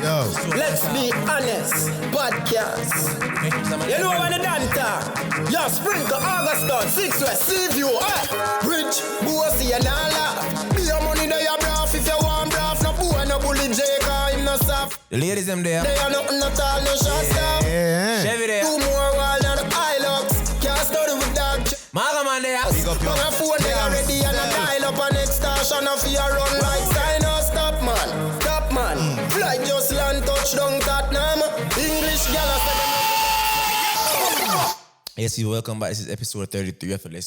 Yo. Let's be honest, podcast. You know when the done talk? Yo, Sprinkle, Auguston, 6 West, Seaview, Rich, Bossy and all that. Be your money there, you braff if you want braff. No boy, no bully, Jake, him no soft. The ladies them there. They are nothing at all, no shot stop. Chevy there. 2 more wall than the Hilux. Can't study with that. Maga man there. On a phone, they are ready and a dial up an extortion of your run like sign. No stop, man. Stop, man. Fly just land, touchdown, Tottenham. English gala Yes, you welcome back. This is episode 33 of the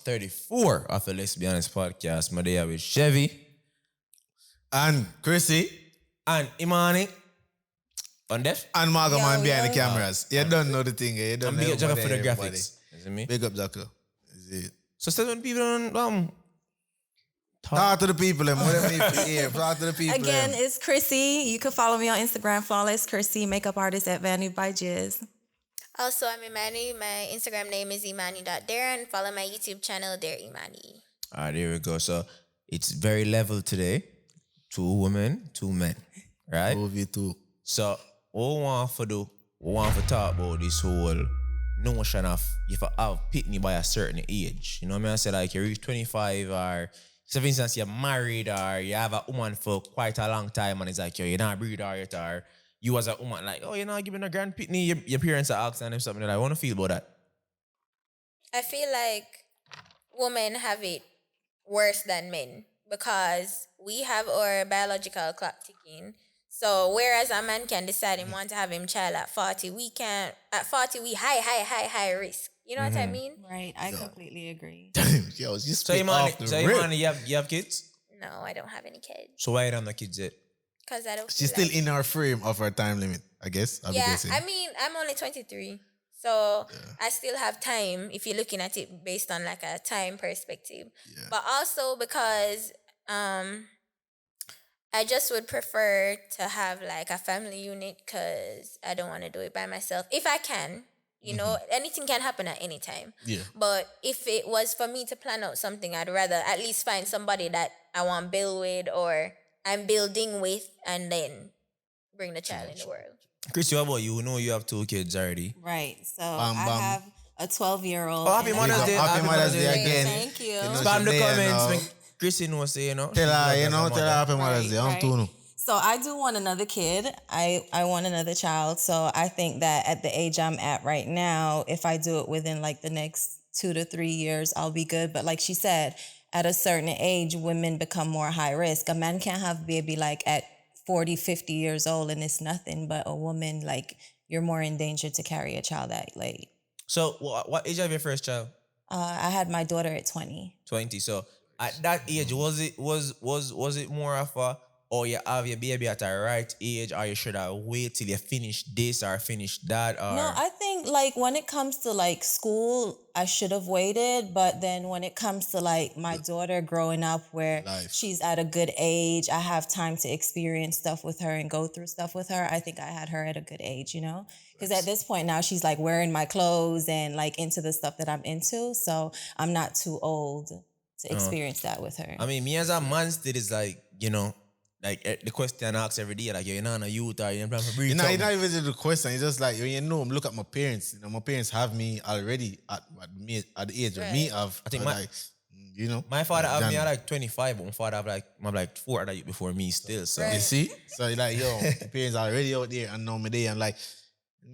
34 of the Let's Be Honest podcast. My day with Chevy And Chrissy. and Imani. On deaf. And Margo man behind the cameras. You don't know the thing. You don't And know big up Jacka for the everybody. graphics. Is it me? Big up Jacka. Is it? So still when people don't Talk to the people. Whatever you hear. Talk to the people. Again, it's Chrissy. You can follow me on Instagram, Flawless Chrissy, makeup artist at Vanity by Jizz. Also, I'm Imani. My Instagram name is imani.darren. Follow my YouTube channel, Dare Imani. Alright, there we go. So it's very level today. 2 women, 2 men. Right? OV2. So what we want to talk about this whole notion of if you have pitney by a certain age. You know what I mean? I say like you reach 25 or say for instance you're married or you have a woman for quite a long time and it's like you're not breed or yet or you as a woman like, oh, you're not giving a grand pitney, your parents are asking them something like, I want to feel about that. I feel like women have it worse than men because we have our biological clock ticking. So whereas a man can decide he want to have him child at 40, we can't. At 40, we high risk. You know what I mean? Right, I completely agree. Damn, yo, you So spit Imani, off the rip. you have kids? No, I don't have any kids So why you don't have kids yet? because I don't. She's feel still in her frame of her time limit, I guess. I'll be Yeah, guessing. I mean, I'm only 23. So I still have time if you're looking at it based on like a time perspective. Yeah. But also because I just would prefer to have like a family unit because I don't want to do it by myself. If I can, you know, anything can happen at any time. Yeah. But if it was for me to plan out something, I'd rather at least find somebody that I want to build with or I'm building with and then bring the child in the world. Chris, what about you? You know you have 2 kids already. Right, so Bam, I bam. have a 12-year-old. Oh, happy and- Mother's Day. Happy Mother's Day again. Thank you. You know, Spam the she's there comments. now. Make Chrissy know say, you know. Tell her, She's tell like her Happy Mother's Day. I'm right. too. So I do want another kid. I want another child. So I think that at the age I'm at right now, if I do it within like the next 2 to 3 years, I'll be good. But like she said, at a certain age, women become more high risk. A man can't have a baby like at 40, 50 years old and it's nothing. But a woman, like you're more in danger to carry a child that late. So what age have your first child? I had my daughter at 20. 20. So at that age, was it more of a, or you have your baby at the right age, or you should have wait till you finish this or finish that? Or No, I think like when it comes to like school, I should have waited. But then when it comes to like my daughter growing up where Life. she's at a good age, I have time to experience stuff with her and go through stuff with her. I think I had her at a good age, you know? Because at this point now she's like wearing my clothes and like into the stuff that I'm into. So I'm not too old to experience that with her. I mean, me as a man still is like, you know, like the question I ask every day, like, you're not a youth or you're planning to breed You know, it's something. not even the question. It's just like, you know, look at my parents. You know, my parents have me already at the age of me of. I think but my- like, you know. My father have me Jan- at like 25, but my father have like 4 other youth before me still. So You see? So like, yo, my parents are already out there and know me there. I'm like,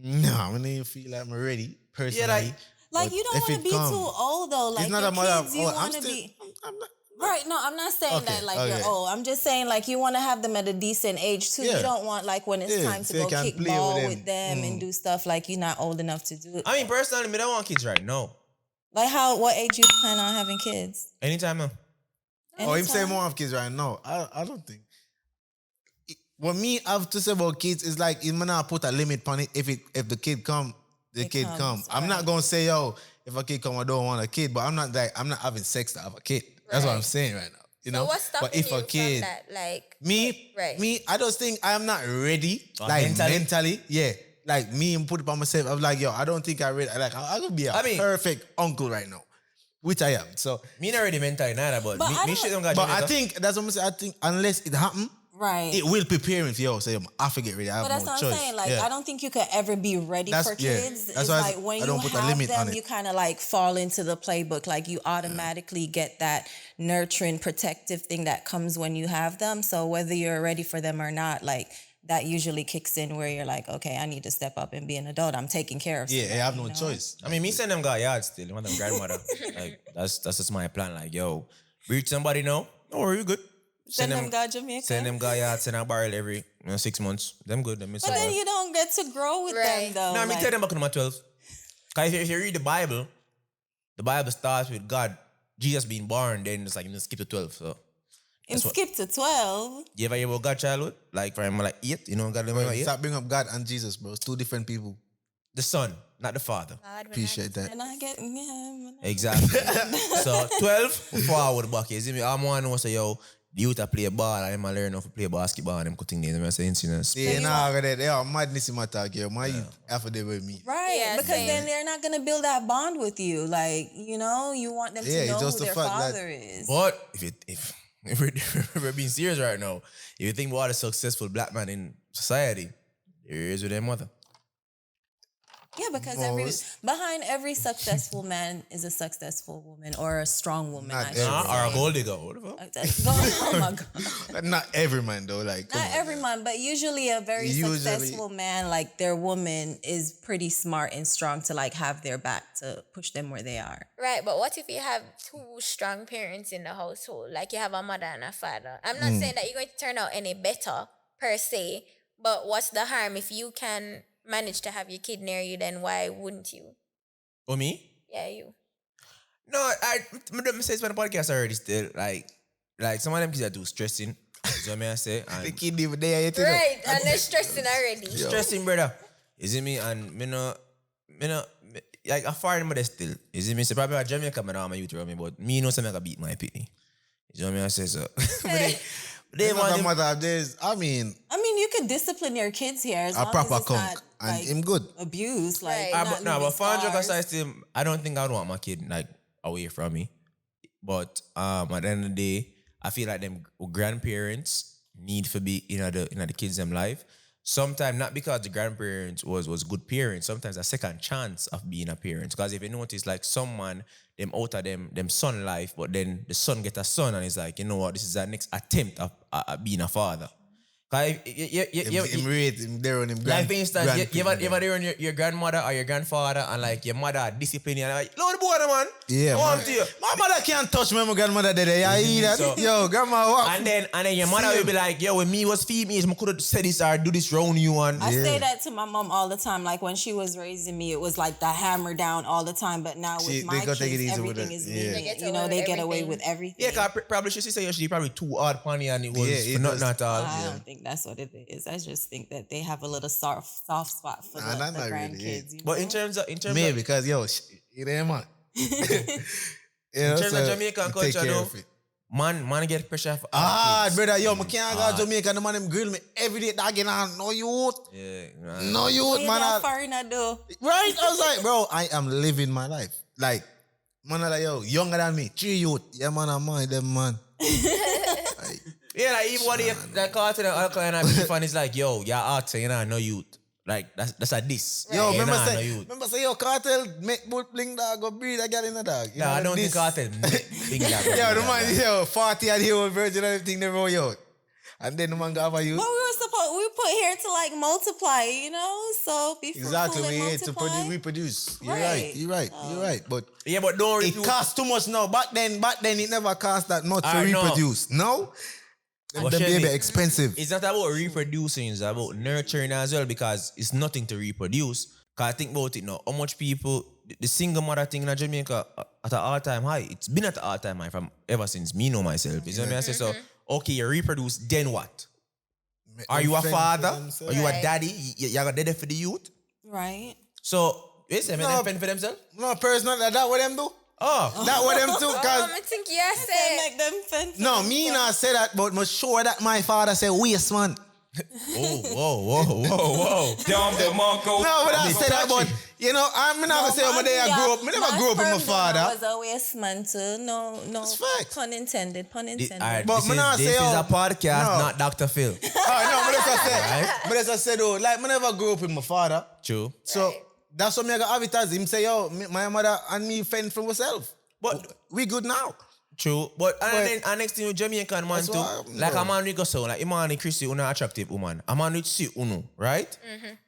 no, I don't even feel like I'm ready personally. like- Like But you don't if want to it be come- too old though. Like It's not your a matter kids, of, you I'm want to still, be. I'm not. Right, no, I'm not saying Okay, that like okay. you're old. I'm just saying like you want to have them at a decent age too. Yeah. You don't want like when it's Yeah, time to so you go can kick play ball with with them. them and do stuff like you're not old enough to do it. I mean, personally, me don't want kids right now. Like what age you plan on having kids? Anytime now. Or him say Anytime? more of kids right now. I don't think. What me have to say about kids is like, you might not put a limit on it. If the kid come, the It kid comes, come. I'm not right. gonna say, yo, if a kid come, I don't want a kid. But I'm not having sex to have a kid. That's what I'm Right. saying right now. You know. So what's stopping but if you a kid, from that? Like me, I just think I am not ready. Oh, like mentally? mentally, yeah. Like me and put it by myself. I'm like, yo, I don't think I ready. Like I could be a I mean- perfect uncle right now. which I am. So, Me not already mentally neither, but But I me don't- shit don't got but I Jamaica. think that's what I'm saying. I think unless it happen, Right. it will prepare him for you. So I forget really. I have But that's no what choice. I'm saying. Like, Yeah. I don't think you could ever be ready That's- for yeah. kids. That's It's why like when I don't you put a have limit on them, it. you kind of like fall into the playbook. Like you automatically get that nurturing, protective thing that comes when you have them. So whether you're ready for them or not, like that usually kicks in where you're like, okay, I need to step up and be an adult. I'm taking care of Yeah, somebody, I have no you know? choice. I mean, me send them got yard still. I want them grandmother. Like that's just my plan. Like, yo, reach somebody now. Don't worry, you good. Send them God Jamaica. Send them guy yard, send a barrel every 6 months. Them good. Them miss But then you don't get to grow with them Right. though. No, me like- tell them back on my 12. Because if you read the Bible starts with God, Jesus being born, then it's like you skip to 12. So and skip to 12. you ever hear about God childhood? Like for him, like 8, you know, God Bro, like 8? stop bringing up God and Jesus, bro. It's two different people. The son, not the father. God, when Appreciate that. And I get, yeah. Exactly. So 12 forward back. You see me? I'm one who say, yo, the youth a play ball and I learn how to play basketball and them cutting names. I'm saying, Yeah, nah, that. Yeah, madness in my talk, yeah. My after they with me. Right, Yeah, because same. then they're not gonna build that bond with you. Like, you know, you want them Yeah, to it's know just who the their fact that- father is. But if we're being serious right now, if you think about a successful black man in society, there is with their mother. Yeah, because Most. behind every successful man is a successful woman or a strong woman. Not I should every- Or a say. gold digger. What the fuck? Oh my god. Not every man though. Like come Not on, every man, but usually a very Usually- successful man, like their woman is pretty smart and strong to like have their back to push them where they are. Right, but what if you have two strong parents in the household? Like you have a mother and a father. I'm not saying that you're going to turn out any better per se, but what's the harm if you can manage to have your kid near you? Then why wouldn't you? Oh, me? Yeah, you. No, I say it's on the podcast already still. Like some of them kids are too stressing. You know what I say? The And kid even there yet, you know. Right, and they're stressing already. stressing, brother. You see me? And me no, like a foreign mother still. You see me? So probably a Jamaica man, I'm a youth around me, but me know something I can beat my pitney. You know what I say? So, but they It's not want a them, matter of this. I mean, I mean, you could discipline your kids here as a long proper as it's conk, not and like, him good. abuse. Like, Right. not but no, leaving but 400 scars. aside, still, I don't think I would want my kid like away from me. But at the end of the day, I feel like them grandparents need to be in the kids' them life. Sometimes not because the grandparents was good parents, sometimes a second chance of being a parent. Because if you notice, like someone, them out of them son life, but then the son get a son and it's like, you know what, this is our next attempt at being a father. Cause Him rate him there on him. like for instance, you ever grandparent. there on your grandmother or your grandfather and like your mother discipline you and like, Lord boy man. Yeah, Go on man. to you. My mother can't touch me. My grandmother did it. Yeah, I hear that. So- Yo, grandma, what? And then your mother will be like, yo, when me was feed me, I could have said this or do this round you and I say that to my mom all the time. Like when she was raising me, it was like the hammer down all the time. But now She- with they my go kids, take it easy with everything it. is Yeah. lenient. They get You know, away they with get away everything. with everything. yeah, cause probably she say she probably too hard funny and it was Yeah, for it nothing does. at all. I don't think that's what it is. I just think that they have a little soft spot for Nah, the not really, grandkids. yeah. You But know? in terms of Maybe because yo, it ain't man. in terms of Jamaican take culture care though, of it. man get pressure for kids. Brother, yo, I can't go to Jamaica. The man them grill me every day. That again, no youth, Yeah, no youth, Yeah, man. that foreigner though. Right? I was like, bro, I am living my life. Like, man, like yo, younger than me, 3 youth. Yeah, man, I'm mine, them man. Like, Yeah, like even what that call to the alcohol and beef and it's like, yo, you're out, you know, no youth. Like that's a diss. yo, Yeah, remember nah, no say, youth. yo, cartel make boot bling dog go breed a girl in the dog. You Nah, know, I don't this- think cartel think that. Yo, the man, yo, 40 and he old virgin and everything, they roll you out. And then the man got over you. But we put here to like multiply, you know? So be fruitful Exactly, and we here to multiply. reproduce. You're Right. right, you're right. But Yeah, but don't it costs too much now. Back then it never cost that much to I know. reproduce. No? But The Shelby, baby expensive. It's not about reproducing, it's about nurturing as well because it's nothing to reproduce. Cause I think about it now, how much people, the single mother thing in Jamaica at an all-time high, it's been at an all-time high from ever since me know myself. You know what I say? So, okay, you reproduce, then what? Are you a father? Are you a Right. daddy? You're a daddy for the youth? Right. So, you say, No. no. Fend for themselves? No, personal, that what them do? Oh. That what them do? Oh, Cause I think yes, They make them fend for no, me not say that, but I'm sure that my father say waste man. Oh, whoa. Dom the Monko. No, but I say that, but You know, I'm not gonna say my day I grew up. I never grew up with my father. I was a waste man too. No. That's fact. Pun intended. Alright, But this me not is say, a podcast, no. not Dr. Phil. Oh no, but as I said, but as I said, though, like I never grew up with my father. True. So that's what me I got have it as him say, yo, my mother and me fend for myself. But we good now. True, but and next thing you Jamaican man That's too. why, Like bro. a man we go so like Imani Chrissy, una attractive woman. A man with see uno, right?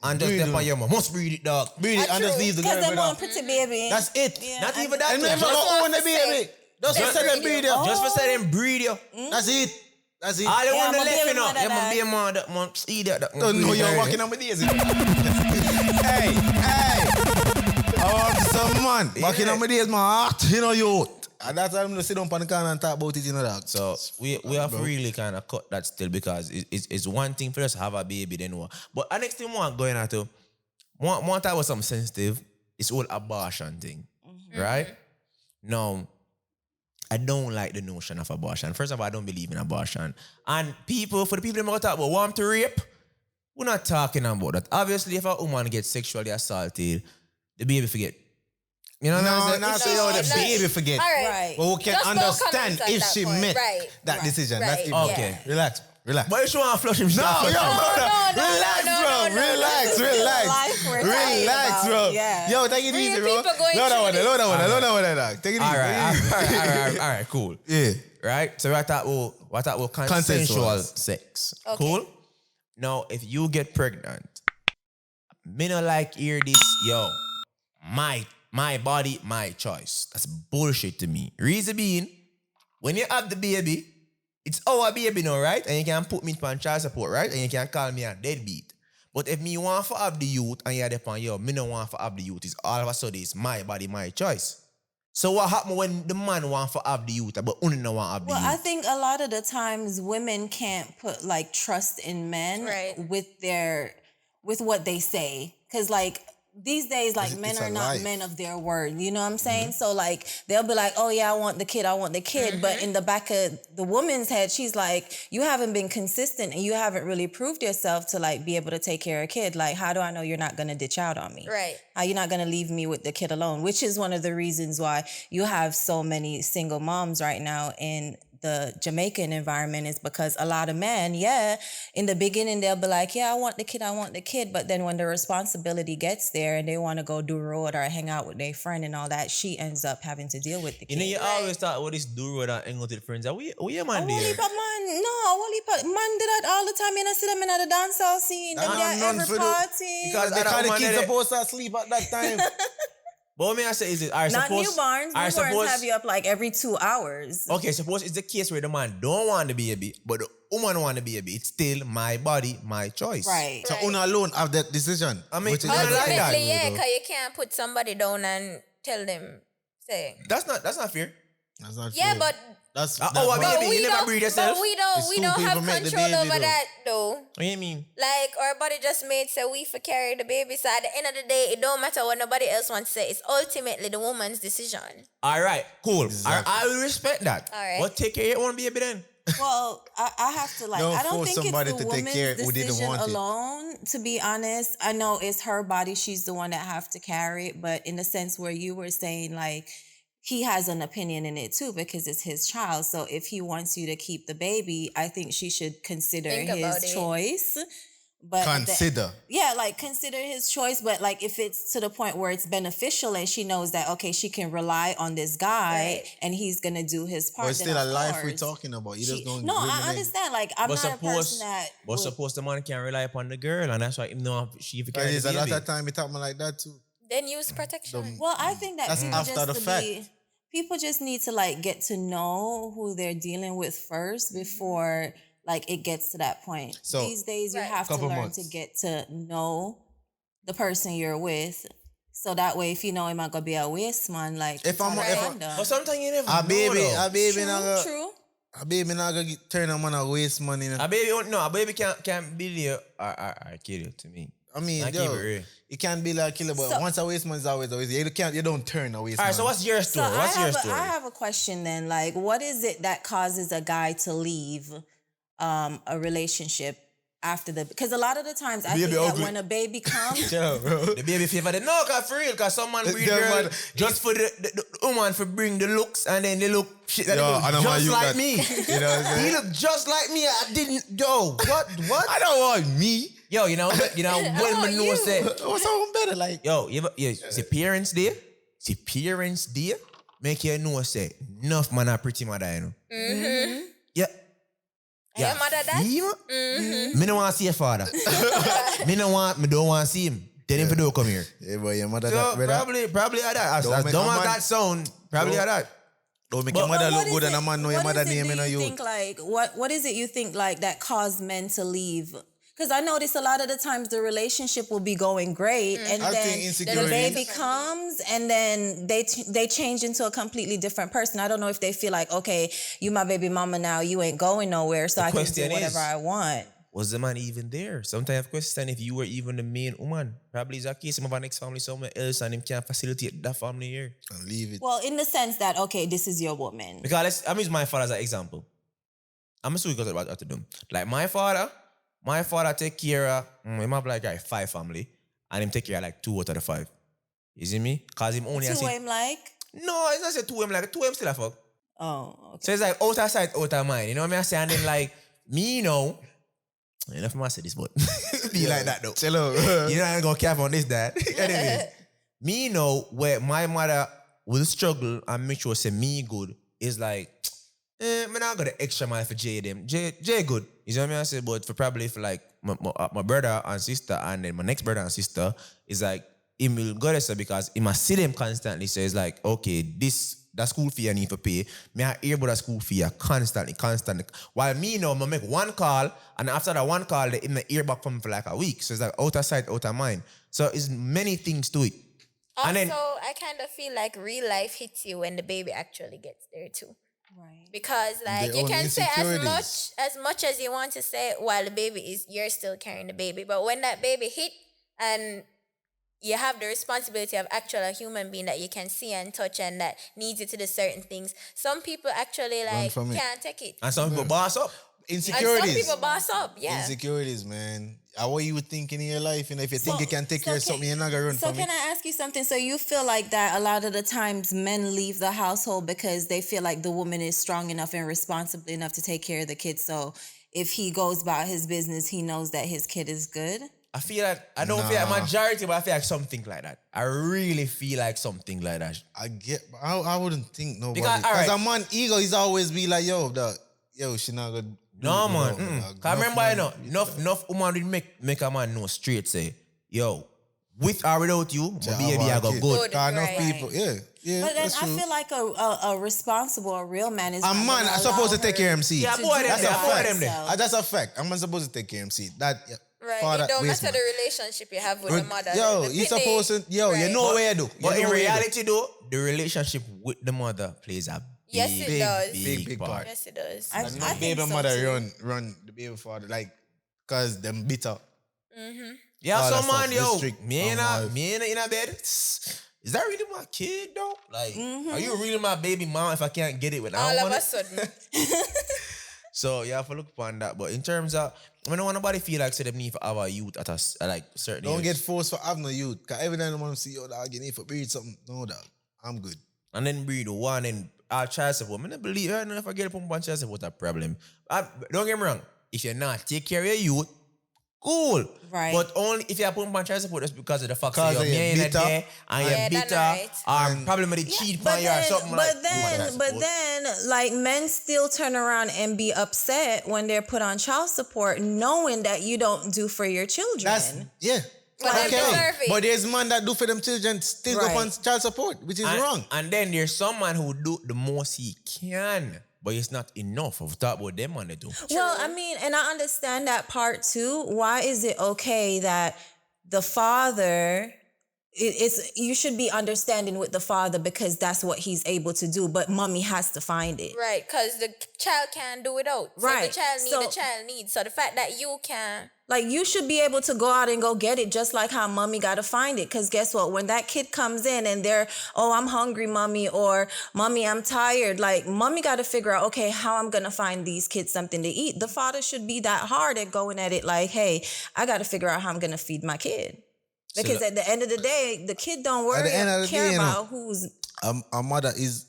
And just step on your man. Must breed it, dog. Breathe it and just leave the girl. Because they want brother. pretty baby. That's it. Yeah, Not even that. And too. never Just- gonna own the baby. Just for say them breed you. Just for saying breed you. That's it. That's it. I don't Yeah, want to I'm a left baby you know. mother Yeah, that. man, be a man that man see that. Don't know you're walking on my days. Hey. I want some man. Walking on my days, my heart, you know, you. And that's why I'm gonna sit down on the corner and talk about it, you know, dog. So we have to really kind of cut that still because it's one thing for us to have a baby, then what. But the next thing I want going into, one talk about something sensitive, it's all abortion thing, right? Now, I don't like the notion of abortion. First of all, I don't believe in abortion. And for the people that talk about want to rape, we're not talking about that. Obviously, if a woman gets sexually assaulted, the baby forget. You know what I'm No, saying? not say, oh, the baby forget. All right. Right. But we can Just no understand comments at if that she point. made Right. that Right. decision. Right. That's it. Yeah. Okay. Relax. But if she want to flush him, she No, flush yo, him. brother. no, Relax, no, bro. no, no, Relax, no. relax. Life we're talking Relax, about. bro. Yeah. Yo, take it Real easy, bro. people going Load through on this. it, dog. Take it easy. All right, cool. Yeah. Right? So what about consensual sex. Okay. Cool? Now, if you get pregnant, me not like hear this, yo, my body, my choice. That's bullshit to me. Reason being, when you have the baby, it's our baby now, right? And you can put me on child support, right? And you can call me a deadbeat. But if me want to have the youth and you're upon yo, me no want to have the youth, it's all of a sudden it's my body, my choice. So what happen when the man want to have the youth, but only no want to have the Well, youth? I think a lot of the times women can't put like trust in men Right. with what they say. Cause like these days, like men it's are a not life. men of their word. You know what I'm saying? So like they'll be like, oh yeah, I want the kid. But in the back of the woman's head, she's like, you haven't been consistent and you haven't really proved yourself to like be able to take care of a kid. Like, how do I know you're not gonna ditch out on me? Right. How you're not gonna leave me with the kid alone? Which is one of the reasons why you have so many single moms right now in the Jamaican environment, is because a lot of men, in the beginning they'll be like, yeah, I want the kid. But then when the responsibility gets there and they want to go do road or hang out with their friend and all that, she ends up having to deal with the You kid. know, you always talk about this do road and hang out with friends. Are we a man Oh, there? man do that all the time. You know, see them in the dance hall scene. Them Nah, get none every for the- party. Because Because other the woman kids there- supposed to sleep at that time. But what may I say is this, I Not suppose... newborns. I Newborns suppose... have you up like every 2 hours. Okay, suppose it's the case where the man don't want the baby, but the woman want the baby. It's still my body, my choice. Right. So una alone have that decision. I mean, Which is I like Ultimately, that. yeah, because you can't put somebody down and tell them, say. That's not fair. That's not Yeah, fair. but That's Oh, that- I mean- but Baby, we you never don't. breed yourself? But we It's don't two have people make the control baby, over though. that though. What do you mean? Like our body just made so we for carry the baby. So at the end of the day, it don't matter what nobody else wants to say. It's ultimately the woman's decision. All right, cool. Exactly. I will respect that. All right. But take care of your own baby then. Well, I have to like. Don't I don't force think somebody it's the to take woman's care who didn't decision want it. alone. To be honest, I know it's her body; she's the one that have to carry it. But in the sense where you were saying, like, he has an opinion in it too because it's his child. So if he wants you to keep the baby, I think she should consider Think about his it. choice. But Consider. consider his choice. But like, if it's to the point where it's beneficial and she knows that okay, she can rely on this guy Right. and he's gonna do his part. But it's then still a of life we're course. talking about. You just don't. No, I ruminate. understand. Like, I'm But not a person suppose, that. but suppose the man can rely upon the girl, and that's why him know she if he But carry it's the a lot baby. of time we talk like that too. Then use protection. Well, I think that That's people after just the to fact. people just need to like get to know who they're dealing with first before like it gets to that point. So, these days you Right. have to couple learn months. to get to know the person you're with. So that way, if you know him, I'm gonna be a waste man. Like, If I'm- it's if I- random. But sometimes you never a know, baby, though. a baby, true, not true. a baby not gonna turn a man a waste money. A baby, no, a baby can't build you or kill you to me. I mean, I keep it yo, real. it can be like a killer, but So- once a waste man is always a waste. You don't turn a waste All man. right, so what's your So story? What's your story? I have a question then. Like, what is it that causes a guy to leave a relationship after because a lot of the times I Baby think that ugly. when a baby comes, Yeah, bro. The baby favor, no, cause for real, cause some man breed Yeah, girl man. just for the woman for bring the looks and then they look shit that Yo, they I look don't want just you like that- me. You know what I'm saying? He look just like me. I didn't. Yo, what? I don't want me. Yo, you know when want me know you. say, What's someone better like? yo, see parents there, make you know say enough man are pretty mother, you know. Yeah. And your mother that? Me no want to see your father. me don't want to see him. Tell him to don't come here. Yeah, boy, your mother So that brother. probably at that. As Don't make dumb a as man- that sound, probably at that. Don't make But- your mother But look what good is and a it- man know your what mother is it name do in a you youth. think like what is it you think like that caused men to leave? Because I notice a lot of the times the relationship will be going great, and I then think the insecurity- baby comes, and then they change into a completely different person. I don't know if they feel like, okay, you my baby mama now, you ain't going nowhere, so The I can do question whatever is- I want. Was the man even there? Sometimes I question if you were even the main woman. Probably is a case of a next family somewhere else and him can't facilitate that family here. And leave it. Well, in the sense that, okay, this is your woman. Because I'm using my father as an example. I'm assuming because what to do. Like my father take care of him have like 5 family and him take care of like 2 out of the 5. You see me? Cause him only To him, like, no, it's not say 2 him like 2 him still a fuck. oh, okay. So it's like out of sight, out of mind. You know what I mean? And then like me, you know, enough of me say this, but be like that though. Chill out. You know I ain't gonna cap on this, dad. Anyway, me know where my mother will struggle and make sure say me good is like, me not got the extra mile for Jay them. Jay good. You know what I mean? I say, but for probably for like my brother and sister and then my next brother and sister is like, he will go there because he must see them constantly. So it's like, okay, that school fee I need to pay. Me I hear about that school fee constantly. While me now, I make one call and after that one call, they in the ear back from me for like a week. So it's like out of sight, out of mind. So it's many things to it. Also, And then- I kind of feel like real life hits you when the baby actually gets there too. Right. Because like Their you own can say insecurities. as much as you want to say while the baby is, you're still carrying the baby. But when that baby hit and you have the responsibility of actual a human being that you can see and touch and that needs you to do certain things, some people actually like from it. can't take it. And some people boss up. And some Insecurities. people boss up, yeah. Insecurities, man. How what you would think in your life, and if you think you can take care of something, you're not gonna run So from can it. I ask you something? So you feel like that a lot of the times men leave the household because they feel like the woman is strong enough and responsible enough to take care of the kids. So if he goes about his business, he knows that his kid is good. I feel like, I don't feel like majority, but I feel like something like that. I really feel like something like that. I wouldn't think nobody. Because, Because alright. a man ego is always be like, yo, she not gonna. No, do it, man. dog. Cause remember, man. enough woman will make a man know straight say, yo, with or without you, my baby I go kid. good. Good. Cause enough Right. people, yeah, But then that's I true. feel like a responsible, a real man is A not man gonna is supposed to allow take her care of himself. Yeah, to boy, do them That's a there, that boy, fact. them there. herself. That's a fact. A man supposed to take care of himself. That Right. father It don't waste matter man. the relationship you have with the mother. Yo, The you pity- supposed to, you Right. know where you do. But You in know where you do. reality, though, the relationship with the mother plays a Yes, big, it does. Big part. Yes, it does. I And my think baby so mother too. run the baby father like, cause them bitter. Yeah, All so that man, stuff, yo, restrict me in and a bed. Is that really my kid though? Like, are you really my baby mom if I can't get it when I All of want a it? sudden. So you have to look upon that. But in terms of, I don't want nobody feel like say them need for our youth at us like certain Don't age. get forced for having no youth. Cause every time I want to see, yo, dog, you need to breed something. No, dog, I'm good. And then breed one and our child support. I don't believe I don't know if I get up on one child support a problem. Don't get me wrong. If you're not take care of your youth, cool. Right. But only if you're putting on child support just because of the fact that Cause you're you're in a bitter. day and Yeah, you're that's bitter right. or probably with the cheat But on you or something like that. but then, like men still turn around and be upset when they're put on child support, knowing that you don't do for your children. That's yeah. But they deserve it. But there's man that do for them children still go Right. on child support, which is wrong. And then there's someone who do the most he can, but it's not enough. I've talked about them on they do. Well, I mean, and I understand that part too. Why is it okay that the father? It's you should be understanding with the father because that's what he's able to do, but mommy has to find it. Right, because the child can't do without. So Right. the child needs, So- the child needs. So the fact that you can Like, you should be able to go out and go get it just like how mommy got to find it. Because guess what? When that kid comes in and they're, oh, I'm hungry, mommy, or mommy, I'm tired. Like, mommy got to figure out, okay, how I'm going to find these kids something to eat. The father should be that hard at going at it like, hey, I got to figure out how I'm going to feed my kid. Because at the end of the day, the kid don't worry or care about who's... A mother is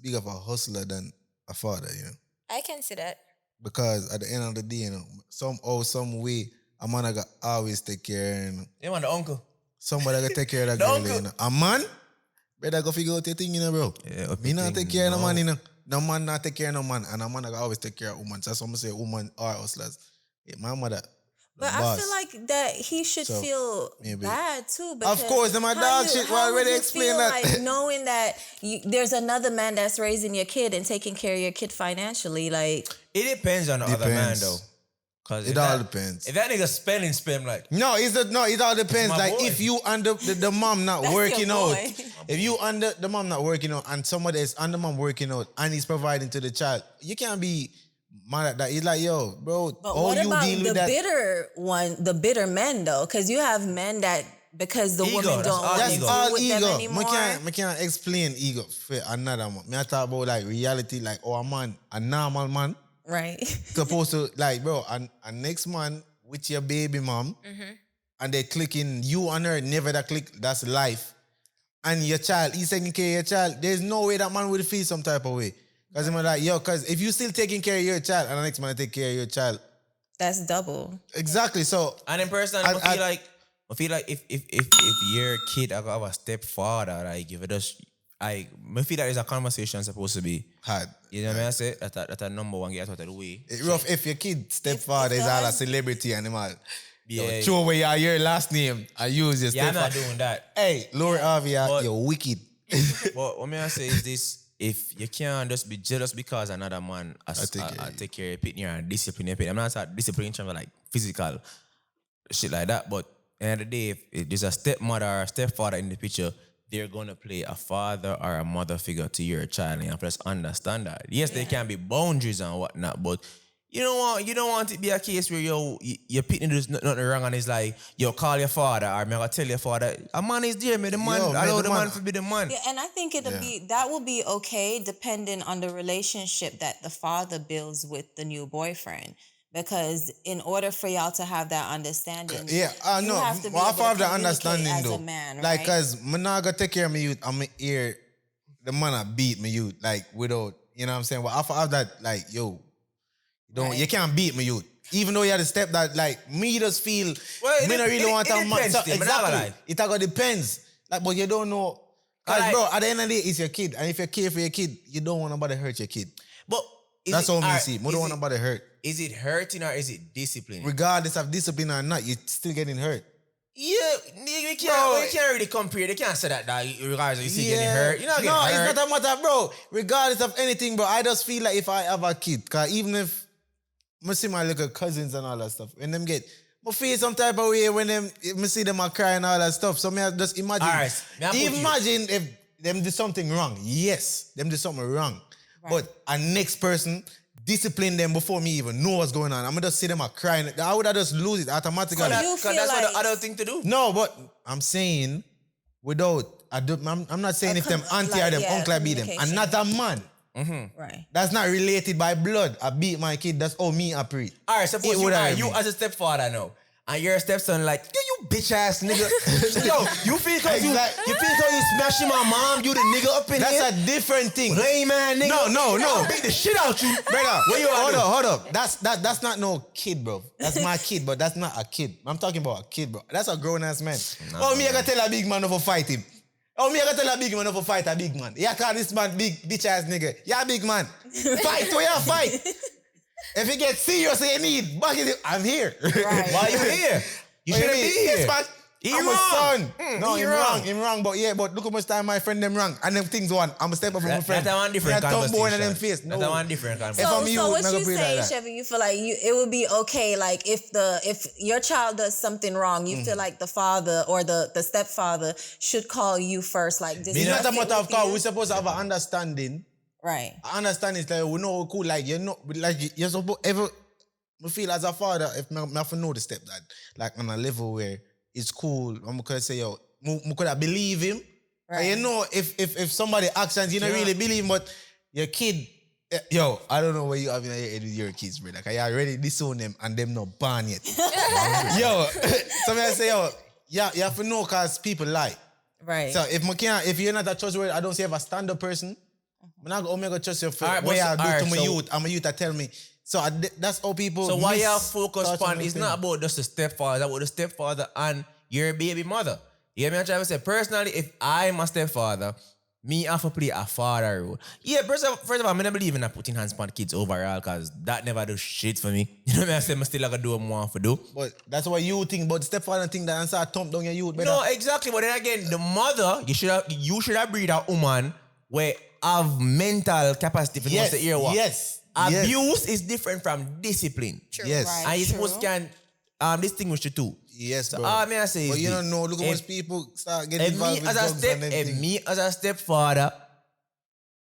big of a hustler than a father, you know. I can see that. Because at the end of the day, you know, some way, a man got always take care, you know. You want the uncle? Somebody got take care of that girl, you know. A man, better go figure out your thing, you know, bro. Yeah, me not take care of no man, you know. No man not take care of no man, and a man got always take care of woman. So some say woman are hustlers. Yeah, my mother. But I feel like that he should feel bad too. Of course, my dog shit. Well, already explained that. Like knowing that there's another man that's raising your kid and taking care of your kid financially, like it depends on the other man though. Cause it all depends. If that nigga spend like it all depends. Like boy. if you under the mom not working out, if you under the mom not working out and somebody is under mom working out and he's providing to the child, you can't be mad at that. He's like, yo, bro, but what you about deal with the bitter men though? Because you have men that because the woman don't want to deal with them anymore. I can't explain ego for another man. I talk about like reality, like a normal man. Right. Supposed to like, bro, a next man with your baby mom and they clicking you on her, never that click, that's life. And your child, he's taking care of your child. There's no way that man would feel some type of way. Because I'm like, because if you still taking care of your child and the next man take care of your child. That's double. Exactly. So and in person, I feel like if your kid have a stepfather, like if it does I feel that is a conversation supposed to be had. You know what I say? That's a number one get out of the way. It's rough if your kid stepfather is all a celebrity animal. Yeah. Throw away your last name and use your stepfather. I'm not doing that. Hey, Lori Harvey, you're wicked. But what I say is this: if you can't just be jealous because another man take care of your and discipline your I'm not saying discipline in terms of like physical shit like that, but at the end of the day, if there's a stepmother or a stepfather in the picture, they're gonna play a father or a mother figure to your child, and you have to just understand that. Yes, there can be boundaries and whatnot, but you don't want it to be a case where you're pitting there's nothing wrong and it's like, call your father or I'm gonna tell your father, a man is there, man, the man, allow the man to be the man. Yeah, and I think that will be okay depending on the relationship that the father builds with the new boyfriend. Because in order for y'all to have that understanding, you have to be able to communicate as a man, right? Like, cause I'm not gonna take care of my youth, I'm gonna hear the man I beat my youth, like without, you know what I'm saying? But after that, like, you can't beat my youth. Even though you had a step that, like, me just feel, me not really want a man. Exactly. It all depends. Like, but you don't know. Cause, bro, at the end of the day, it's your kid. And if you care for your kid, you don't want nobody hurt your kid. But that's all me see. We don't want nobody hurt. Is it hurting or is it discipline? Regardless of discipline or not, you're still getting hurt. Yeah, you can't really compare. They can't say that regardless of you still getting hurt. You're not getting hurt. It's not a matter, bro. Regardless of anything, bro, I just feel like if I have a kid, because even if I see my little cousins and all that stuff, when them get, I feel some type of way when I see them are crying and all that stuff. So I just imagine. All right, imagine if them do something wrong. Yes, them do something wrong. Right. But a next person discipline them before me even know what's going on. I'm gonna just see them are crying. I would have just lose it automatically. Because that's what the adult thing to do. No, but I'm saying without, I'm not saying if them auntie or them uncle I beat them. I'm not a man. Mm-hmm. Right. That's not related by blood. I beat my kid. That's all me I pre. All right, suppose you as a stepfather now. And your stepson like, you bitch ass nigga. You feel cause you smashing my mom, you the nigga up in That's here? a different thing. Lame man nigga. No. I'll beat the shit out you. Brother, hold up. That's not no kid, bro. That's my kid, but that's not a kid. I'm talking about a kid, bro. That's a grown ass man. Me I gotta tell a big man to fight him. Me I gotta tell a big man to fight a big man. Yeah, call this man big bitch ass nigga. Yeah, big man. Fight, fight. If you get serious and you need bucket, I'm here. Right. Why you here? You shouldn't be here. Yes, man. I'm wrong. a son. No, him wrong. But look how much time my friend them wrong. And them things one. I'm a step up from my friend. That's one different conversation. Them face. No. That's one different conversation. So what you saying, Chevy, you feel like it would be okay, like if your child does something wrong, you feel like the father or the stepfather should call you first, like this. It's not a matter of call. We're supposed to have an understanding. Right. Understanding is like we know cool, like you're not like you're supposed I feel as a father, if I have to know the stepdad, like on a level where it's cool, I'm gonna say, yo, I could have believe him. Right. And you know, if somebody actions, you don't really believe him, but your kid, yo, I don't know what you have in your head with your kids, brother. Cause you already disown them and them not born yet. Yo, somebody say, yo, yeah, you have to know cause people lie. Right. So if you're not a trustworthy, I don't say if a stand-up person, I'm not gonna trust you for Alright, what I do alright, to my so- youth, and my youth that tell me. So that's how people. So why you miss focus thoughts on and it's things. not about just the stepfather, it's about the stepfather and your baby mother. You hear me? I'm trying to say, personally, if I'm a stepfather, me have to play a father role. Yeah, first of all, I don't believe in putting hands on kids overall because that never do shit for me. You know what I say? I still like to do what I want to do. But that's what you think. But stepfather think that answer thump down your youth. Better. No, exactly. But then again, the mother, you should have breed a woman where have mental capacity for Yes, to hear what. yes. Abuse is different from discipline. True. Yes. Right. And you're True. supposed to can distinguish the two. Yes, bro. All me I say is But you this. don't know. Look how much If- people start getting If involved me with as a drugs and them things. me as a stepfather,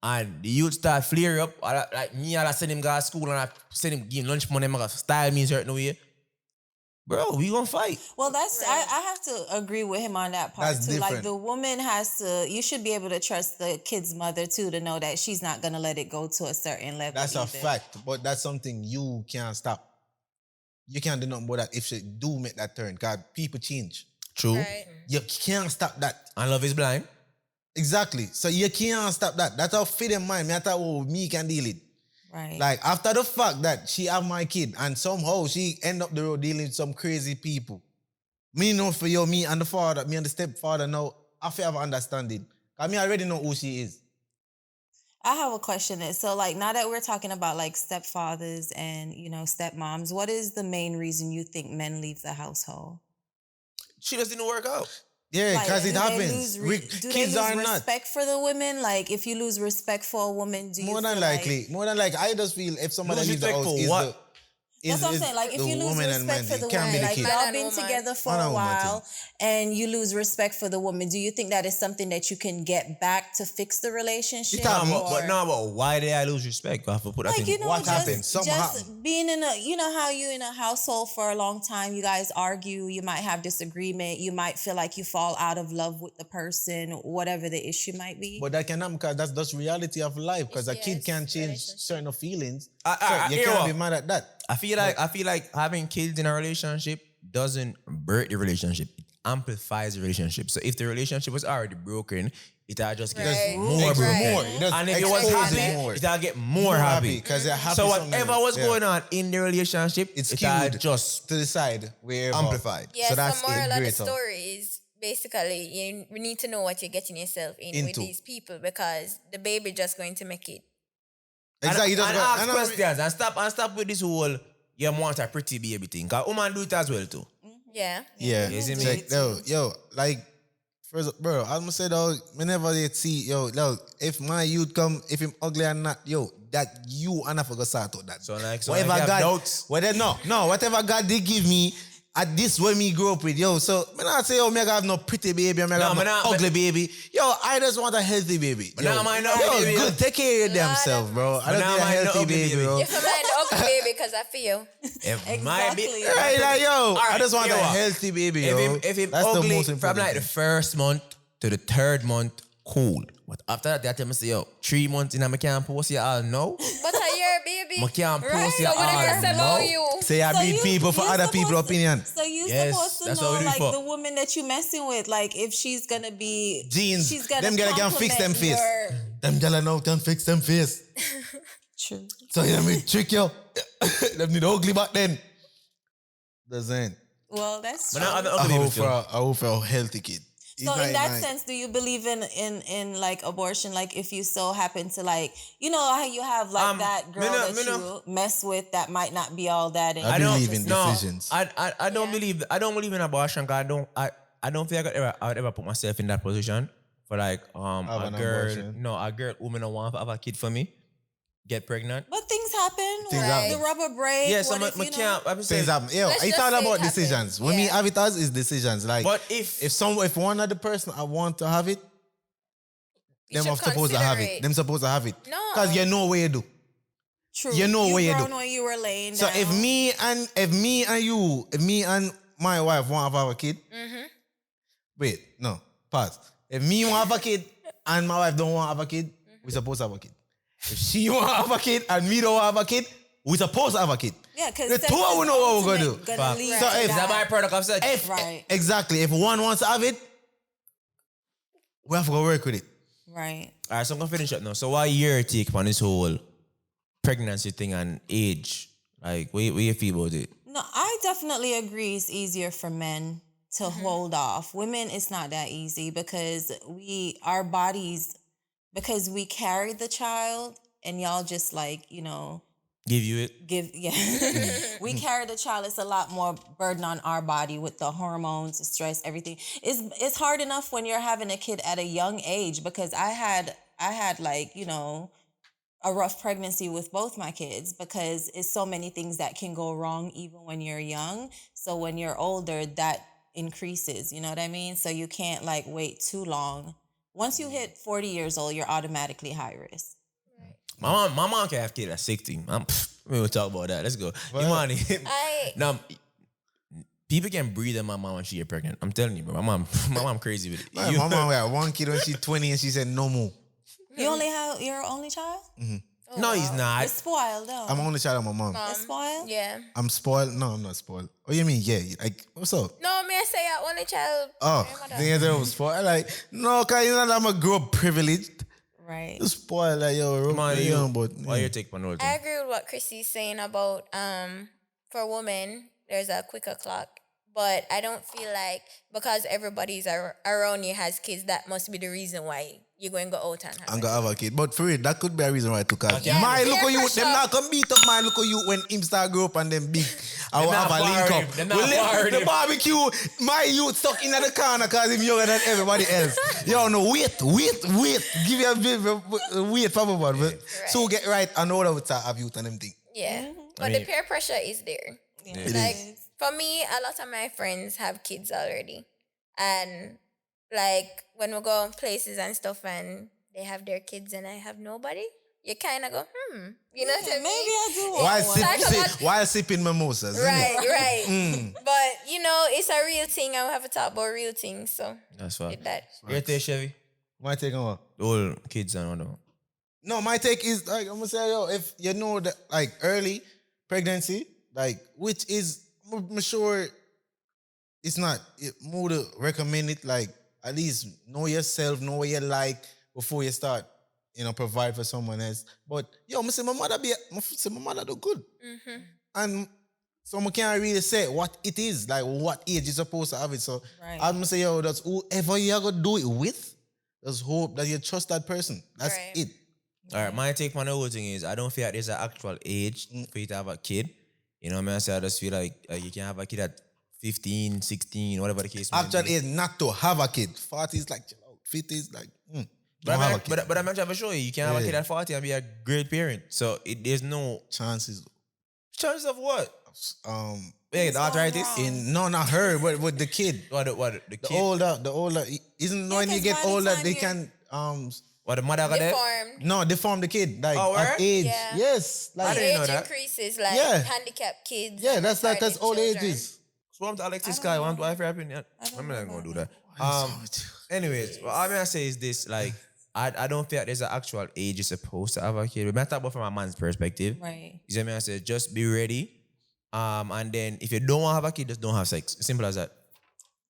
and the youth start flare up, like me, I send him go to school and I send him give him lunch money, I'm gonna style me in certain way. Bro, we gonna fight. Well, I have to agree with him on that part That's too. Like different. the woman you should be able to trust the kid's mother too to know that she's not gonna let it go to a certain level. That's a either. fact. But that's something you can't stop. You can't do nothing about that if she do make that turn. God, people change. True. Right. You can't stop that. And love is blind. Exactly. So you can't stop that. That's how fit in mind. Me, I thought, oh, me can deal it. Right. Like, after the fact that she have my kid and somehow she end up the road dealing with some crazy people. Me know for you, me and the father, me and the stepfather now, I feel have an understanding. Because me already know who she is. I have a question. So, like, now that we're talking about like stepfathers and stepmoms, what is the main reason you think men leave the household? She just didn't work out. Yeah, Like, because it do they happens. lose do Kids they are lose not. respect for the women? Like, if you lose respect for a woman, do you More than feel likely. like... More than likely. I just feel if somebody Lose leaves the respect house for is what? the... That's what I'm is saying. Like, if the you lose woman and respect man, for the it can't be woman, the like kid. Man y'all and been woman. together for Man a and woman while, and you lose respect for the woman, do you think that is something that you can get back to fix the relationship? It happen, But why did I lose respect? I have to put that Like, in. What happened? Something happened. Just being in how you in a household for a long time, you guys argue, you might have disagreement, you might feel like you fall out of love with the person, whatever the issue might be. But that can happen because that's just reality of life. Because a Yes, kid can change relationship. certain feelings. I So you hear can't what? be mad at that. I feel like having kids in a relationship doesn't break the relationship. It amplifies the relationship. So if the relationship was already broken, it'll just get Right. more broken. Right. More. It just And if you was exposes happy, it more. it'll get more happy. Because they're happy. So something whatever else. was Yeah. going on in the relationship, It's it's skewed just to the side where amplified. Yeah, So so that's moral of the greater. story is basically you need to know what you're getting yourself in with Into. these people because the baby just going to make it. Exactly. And, That's and what- ask and I- questions and stop with this whole you want a pretty baby thing. Cause woman do it as well too. Yeah. Yeah. You see me? Check, yo, like, first, bro, I'm gonna say, though, whenever they see, if my youth come, if him ugly or not, that you and I forgot start out that. So like whatever you have God, doubts. whatever God they give me, at this way me grow up with, so me not say, me have no pretty baby, me have me no not- ugly baby. I just want a healthy baby. But now mind the ugly baby, good, take care of Lord themselves, have bro. I But don't now need a mind the healthy ugly baby, baby. bro. You have mind the ugly baby because I feel. If my Exactly. Right, like, I Alright, just want a you know what? healthy baby, If him That's the ugly most from important like the thing. first month to the third month, cool. But after that, they tell me say, 3 months in, I can't post you all now. But are you a baby? I can't post Right. you So what all if I say about now. you? Say I So beat people for you other people's supposed to- opinion. So you Yes, supposed to that's what we know do like for. the woman that you messing with, like if she's gonna be Jeans. she's gonna Them girl can fix them compliment face. your- Them gyal now can fix them face. True. So you know me trick you. Them need ugly back then. Doesn't. Well, that's But true. now I'm I ugly baby hope still. for I hope for a healthy kid. So in that sense, do you believe in like abortion? Like if you so happen to like, how you have like that girl that you mess with that might not be all that. And I you believe just- in decisions. I don't believe in abortion. Cause I don't think I would ever put myself in that position for like Have a an girl. abortion. No, a girl woman don't want to have a kid for me. Get pregnant. But things happen. Things Right. happen. The rubber break. Yes, what I if, can't. I'm saying, Things happen. Yo, Let's it's just all say it about happens. decisions. When me Yeah. have it as is decisions. Like, but if if one other person I want to have it, You them should are supposed to have consider it. Them supposed to have it. No. Because you know what you do. True. you know what you do. When you were laying So down. if me and my wife want to have a kid, wait, no, pause. If me want to have a kid and my wife don't want to have a kid, we supposed to have a kid. If she want to have a kid and me don't want to have a kid, we supposed to have a kid. Yeah, because the two of we know what we're gonna do. So if that byproduct of sex. Right. Exactly. If one wants to have it, we have to go work with it. Right. All right, so I'm gonna finish up now. So what your take on this whole pregnancy thing and age? Like, what you feel about it? No, I definitely agree it's easier for men to hold off. Women, it's not that easy because our bodies, because we carry the child and y'all just like, Give you it? We carry the child. It's a lot more burden on our body with the hormones, the stress, everything. It's hard enough when you're having a kid at a young age because I had like, a rough pregnancy with both my kids because it's so many things that can go wrong even when you're young. So when you're older, that increases, you know what I mean? So you can't like wait too long. Once you hit 40 years old, you're automatically high risk. My mom can have kids at 16. We will talk about that. Let's go. Imani. Now, people can breathe in my mom when she get pregnant. I'm telling you, bro. My mom crazy with it. My mom had one kid when she's 20 and she said no more. You're only child? Mm-hmm. Oh, no, he's not. It's spoiled though. I'm only child of my mom. It's spoiled? Yeah. I'm spoiled? No, I'm not spoiled. What do you mean? Yeah. Like, what's up? No, me I say I only child. Oh, the other was spoiled. Like, no, because you know that I'm a girl privileged. Right. You spoiled like, yo, Why your take on I agree with what Chrissy's saying about for women, there's a quicker clock. But I don't feel like because everybody's around you has kids, that must be the reason why you're going to go out and have I'm going to have a kid. But for real, that could be a reason why I took her. Yeah, My look at you, pressure. them not come beat up my look at you when him start grow up and them big. I will have a link up. The barbecue, my youth stuck in the corner because he's younger than everybody else. Yo, no, wait. Give you a bit of wait for everybody. Right. So get right and all of it have youth and them thing. Yeah. But the peer pressure is there. Yeah. Like, for me, a lot of my friends have kids already. And, like, when we go places and stuff and they have their kids and I have nobody, you kind of go, You know what I mean? Maybe I do. While sipping mimosas. Right. But, it's a real thing. I have to talk about real things. So, that's fine. That. Your take, Chevy? My take on what? All kids and whatever. No, my take is, like, I'm going to say, yo, if you know that, like, early pregnancy, like, which is, I'm sure it's not, more to recommend it, like, at least know yourself, know what you like before you start, provide for someone else. But, yo, I say my mother do good. Mm-hmm. And so I can't really say what it is, like, what age you're supposed to have it. So I'm going to say, yo, that's whoever you're going to do it with, just hope that you trust that person. That's it. All right, my take on the whole thing is I don't feel like there's an actual age for you to have a kid. You know what I mean? I say I just feel like you can have a kid at 15, 16, whatever the case may be. Actual age not to have a kid. 40 is like, 50 is like, But I'm trying to show you, you can have a kid at 40 and be a great parent. So there's no chances. Chances of what? The arthritis? Not her, but with the kid. What the kid? The older. Isn't when you get older, they can What the mother got there? Deformed. No, deform the kid. Like at age. Yeah. Yes. Like age increases, like handicapped kids. Yeah, that's like as old children. ages. So I'm to Alexis Sky, want to happen yet? I'm not gonna do that. Anyways, what I'm gonna say is this, like, I don't feel like there's an actual age you're supposed to have a kid. We're talking about from a man's perspective. Right. You see what I say? Just be ready. And then if you don't want to have a kid, just don't have sex. Simple as that.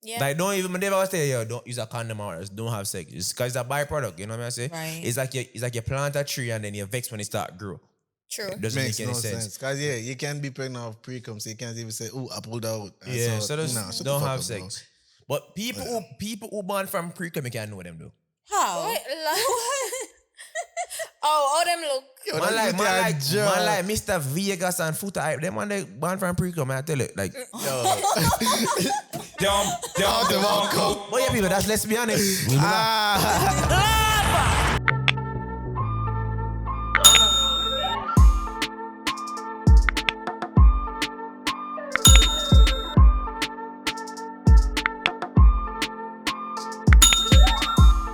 Yeah. Like, don't even, when they ever say, yo, don't use a condom or just don't have sex. It's because it's a byproduct, you know what I say? Right. It's like you plant a tree and then you vex when it start grow. True. It doesn't Makes make any no sense. Because you can't be pregnant of pre-cum, so you can't even say, "Oh, I pulled out." And Yeah, so shut just the don't fuck have up, sex. But people who born from pre-cum, you can't know them though. How? What? Oh, them look. Yo, Man that's like a joke. Mr. Vegas and Foota Hype, them one they born from pre-cum, I tell you. Like, yo. Out the walk. But yeah, people, let's be honest.